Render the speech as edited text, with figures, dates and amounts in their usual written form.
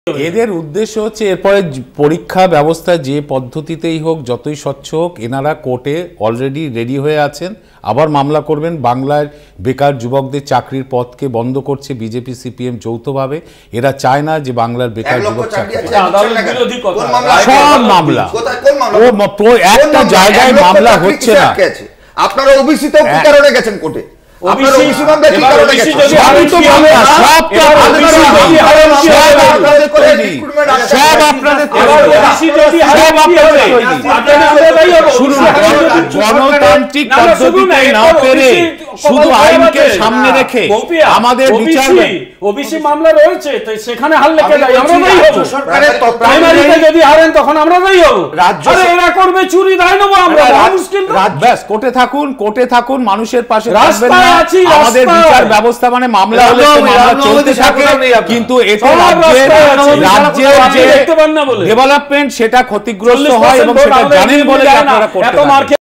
এদের উদ্দেশ্য হচ্ছে এরপরে পরীক্ষা ব্যবস্থা যে পদ্ধতিতেই হোক, যতই স্বচ্ছ হোক, এনারা কোর্টে অলরেডি রেডি হয়ে আছেন, আবার মামলা করবেন। বাংলার বেকার যুবকদের চাকরির পথকে বন্ধ করছে বিজেপি সিপিএম যৌথভাবে। এরা চায় না যে বাংলার বেকার যুবক চাকরি, সব মামলা ও একটা জায়গায় মামলা হচ্ছে না। আপনারা ওবিসিতেও কি কারণে গেছেন কোর্টে? গণতান্ত্রিক পদ্ধতিতে না পেরে শুধু আইনকে সামনে রেখে আমাদের বিচার ওবিসি মামলা রয়েছে, তো সেখানে হার লেখে দেয় আমরা দায়ী হব। সরকারের প্রাইমারিতে যদি হারেন তখন আমরা দায়ী হব। আরে এরা করবে চুরি, দায় নেব আমরা। মুশকিল ব্যাস, কোর্টে থাকুন, কোর্টে থাকুন, মানুষের পাশে থাকবেন না। আছি আমাদের বিচার ব্যবস্থা মানে মামলা হলে মামলা চলতে থাকে, কিন্তু এতে রাজ্যের যে ডেভেলপমেন্ট সেটা ক্ষতিগ্রস্ত হয় এবং সেটা জানেন বলে আপনারা করতে পারেন।